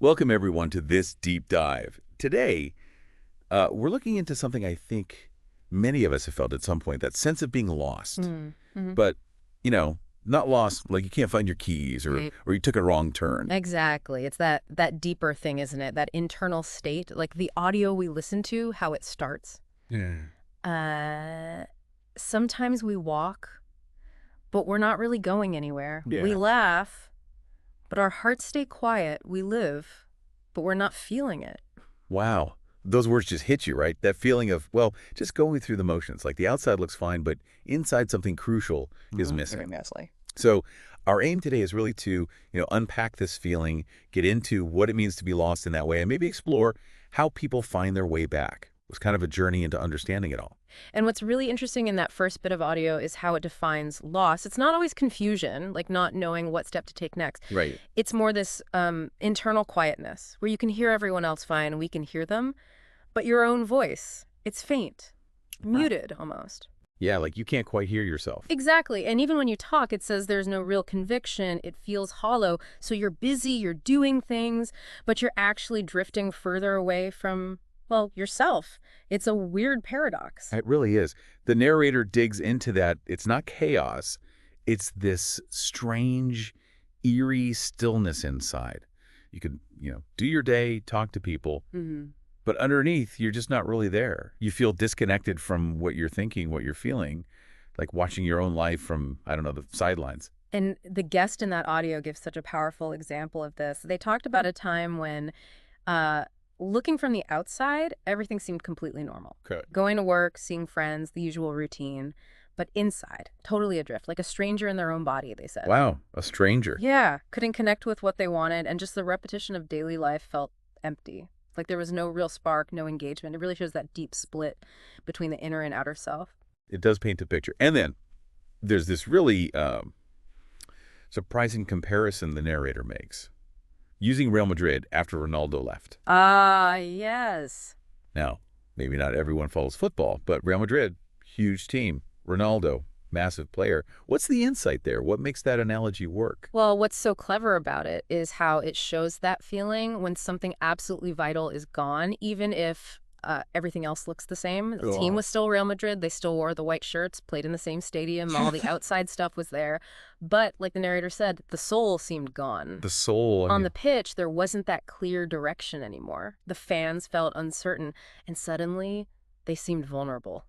Welcome, everyone, to this deep dive. Today, we're looking into something I think many of us have felt at some point, that sense of being lost. But, not lost like you can't find your keys or you took a wrong turn. Exactly. It's that deeper thing, isn't it? That internal state, like the audio we listen to, how it starts. Yeah. Sometimes we walk, but we're not really going anywhere. Yeah. We laugh, but our hearts stay quiet. We live, but we're not feeling it. Wow. Those words just hit you, right? That feeling of, just going through the motions. Like the outside looks fine, but inside something crucial is missing. Very messy. So our aim today is really to, unpack this feeling, get into what it means to be lost in that way, and maybe explore how people find their way back. It was kind of a journey into understanding it all. And what's really interesting in that first bit of audio is how it defines loss. It's not always confusion, like not knowing what step to take next. Right. It's more this internal quietness where you can hear everyone else fine and we can hear them, but your own voice, it's faint, muted almost. Yeah, like you can't quite hear yourself. Exactly. And even when you talk, it says there's no real conviction. It feels hollow. So you're busy, you're doing things, but you're actually drifting further away from, yourself. It's a weird paradox. It really is. The narrator digs into that. It's not chaos. It's this strange, eerie stillness inside. You could, do your day, talk to people, but underneath, you're just not really there. You feel disconnected from what you're thinking, what you're feeling, like watching your own life from, the sidelines. And the guest in that audio gives such a powerful example of this. They talked about a time when looking from the outside, everything seemed completely normal. Okay. Going to work, seeing friends, the usual routine. But inside, totally adrift, like a stranger in their own body, they said. Wow, a stranger. Yeah, couldn't connect with what they wanted, and just the repetition of daily life felt empty. Like there was no real spark, no engagement. It really shows that deep split between the inner and outer self. It does paint a picture. And then there's this really surprising comparison the narrator makes. Using Real Madrid after Ronaldo left. Ah, yes. Now, maybe not everyone follows football, but Real Madrid, huge team. Ronaldo, massive player. What's the insight there? What makes that analogy work? Well, what's so clever about it is how it shows that feeling when something absolutely vital is gone, even if everything else looks the same. The team was still Real Madrid. They still wore the white shirts, played in the same stadium. All the outside stuff was there. But like the narrator said, the soul seemed gone. The soul. On the pitch, there wasn't that clear direction anymore. The fans felt uncertain, and suddenly they seemed vulnerable.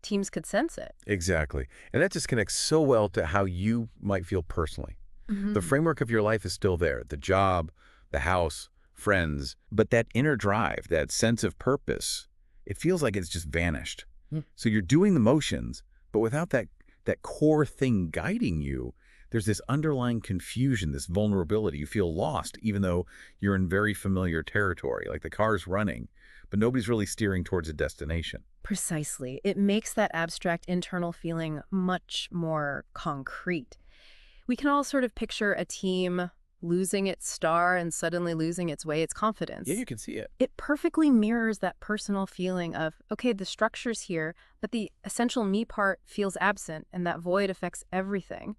Teams could sense it. Exactly. And that just connects so well to how you might feel personally. The framework of your life is still there. The job, the house, friends, but that inner drive, that sense of purpose, it feels like it's just vanished. So you're doing the motions, but without that core thing guiding you, there's this underlying confusion, this vulnerability. You feel lost, even though you're in very familiar territory, like the car's running, but nobody's really steering towards a destination. Precisely. It makes that abstract internal feeling much more concrete. We can all sort of picture a team losing its star and suddenly losing its way, its confidence. Yeah, you can see it. It perfectly mirrors that personal feeling of, okay, the structure's here, but the essential me part feels absent, and that void affects everything.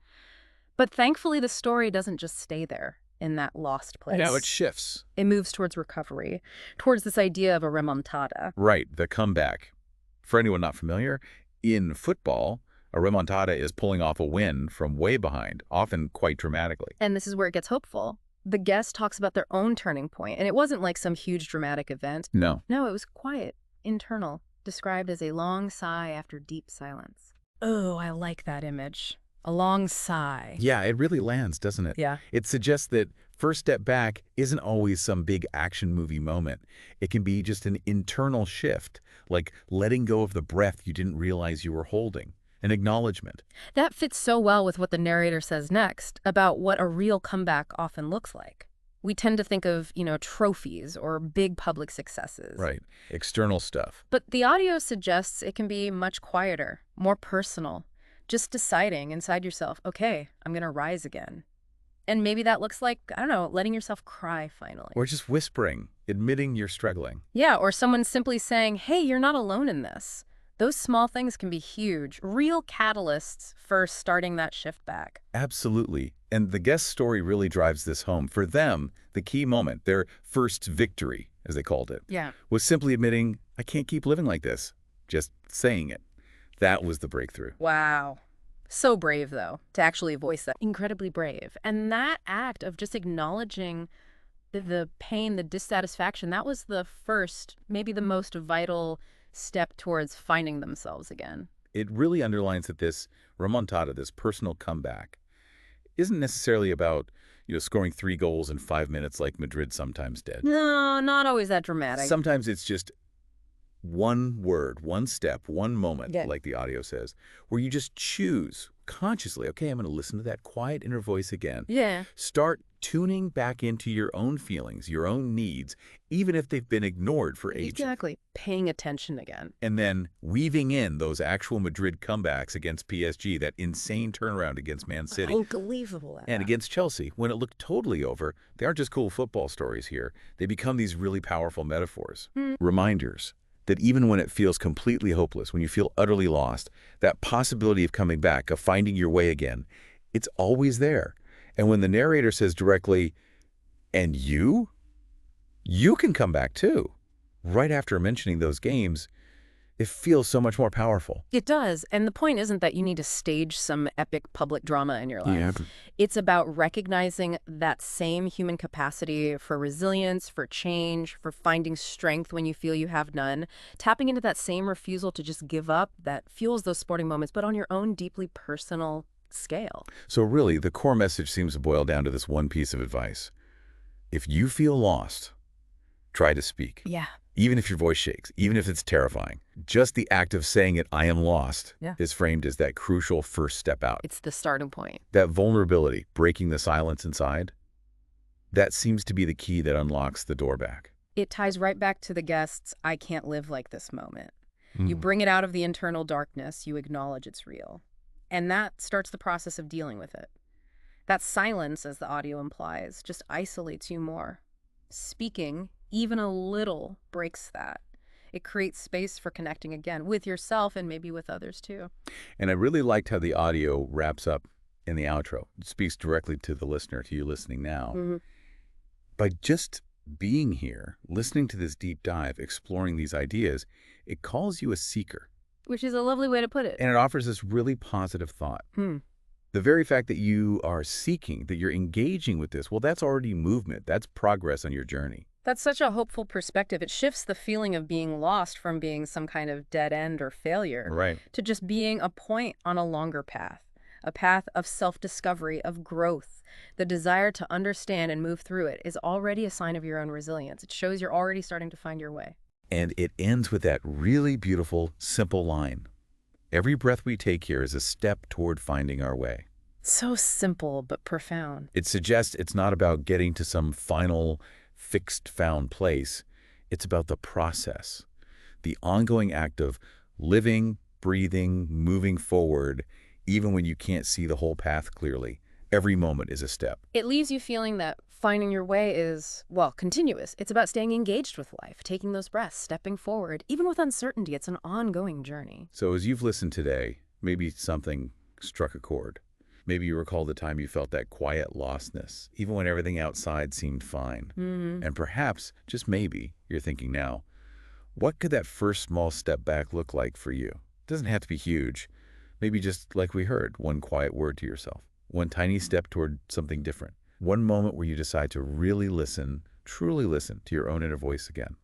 But thankfully, the story doesn't just stay there in that lost place. Now it shifts. It moves towards recovery, towards this idea of a remontada. Right, the comeback. For anyone not familiar, in football, a remontada is pulling off a win from way behind, often quite dramatically. And this is where it gets hopeful. The guest talks about their own turning point, and it wasn't like some huge dramatic event. No, it was quiet, internal, described as a long sigh after deep silence. Oh, I like that image. A long sigh. Yeah, it really lands, doesn't it? Yeah. It suggests that first step back isn't always some big action movie moment. It can be just an internal shift, like letting go of the breath you didn't realize you were holding. An acknowledgement. That fits so well with what the narrator says next about what a real comeback often looks like. We tend to think of, trophies or big public successes. Right. External stuff. But the audio suggests it can be much quieter, more personal. Just deciding inside yourself, okay, I'm going to rise again. And maybe that looks like, letting yourself cry finally. Or just whispering, admitting you're struggling. Yeah, or someone simply saying, hey, you're not alone in this. Those small things can be huge, real catalysts for starting that shift back. Absolutely. And the guest story really drives this home. For them, the key moment, their first victory, as they called it, Yeah. was simply admitting, I can't keep living like this. Just saying it. That was the breakthrough. Wow. So brave, though, to actually voice that. Incredibly brave. And that act of just acknowledging the pain, the dissatisfaction, that was the first, maybe the most vital step towards finding themselves again. It really underlines that this remontada, this personal comeback, isn't necessarily about, scoring 3 goals in 5 minutes like Madrid sometimes did. No, not always that dramatic. Sometimes it's just one word, one step, one moment, like the audio says, where you just choose consciously, okay, I'm going to listen to that quiet inner voice again. Yeah. Start tuning back into your own feelings, your own needs, even if they've been ignored for ages. Exactly. Paying attention again. And then weaving in those actual Madrid comebacks against PSG, that insane turnaround against Man City. Unbelievable. And against Chelsea, when it looked totally over. They aren't just cool football stories here. They become these really powerful metaphors. Reminders that even when it feels completely hopeless, when you feel utterly lost, that possibility of coming back, of finding your way again, it's always there. And when the narrator says directly, and you can come back too, right after mentioning those games, it feels so much more powerful. It does. And the point isn't that you need to stage some epic public drama in your life. Yeah. It's about recognizing that same human capacity for resilience, for change, for finding strength when you feel you have none, tapping into that same refusal to just give up that fuels those sporting moments, but on your own deeply personal scale. So really, the core message seems to boil down to this one piece of advice. If you feel lost, try to speak. Yeah. Even if your voice shakes, even if it's terrifying. Just the act of saying it, I am lost, is framed as that crucial first step out. It's the starting point. That vulnerability, breaking the silence inside, that seems to be the key that unlocks the door back. It ties right back to the guest's I can't live like this moment. You bring it out of the internal darkness, you acknowledge it's real. And that starts the process of dealing with it. That silence, as the audio implies, just isolates you more. Speaking, even a little, breaks that. It creates space for connecting again with yourself and maybe with others too. And I really liked how the audio wraps up in the outro. It speaks directly to the listener, to you listening now. By just being here, listening to this deep dive, exploring these ideas, it calls you a seeker. Which is a lovely way to put it. And it offers this really positive thought. The very fact that you are seeking, that you're engaging with this, well, that's already movement. That's progress on your journey. That's such a hopeful perspective. It shifts the feeling of being lost from being some kind of dead end or failure to just being a point on a longer path, a path of self-discovery, of growth. The desire to understand and move through it is already a sign of your own resilience. It shows you're already starting to find your way. And it ends with that really beautiful, simple line. Every breath we take here is a step toward finding our way. So simple, but profound. It suggests it's not about getting to some final, fixed, found place. It's about the process, the ongoing act of living, breathing, moving forward, even when you can't see the whole path clearly. Every moment is a step. It leaves you feeling that finding your way is, well, continuous. It's about staying engaged with life, taking those breaths, stepping forward. Even with uncertainty, it's an ongoing journey. So as you've listened today, maybe something struck a chord. Maybe you recall the time you felt that quiet lostness, even when everything outside seemed fine. And perhaps, just maybe, you're thinking now, what could that first small step back look like for you? It doesn't have to be huge. Maybe just like we heard, one quiet word to yourself, one tiny step toward something different, one moment where you decide to really listen, truly listen to your own inner voice again.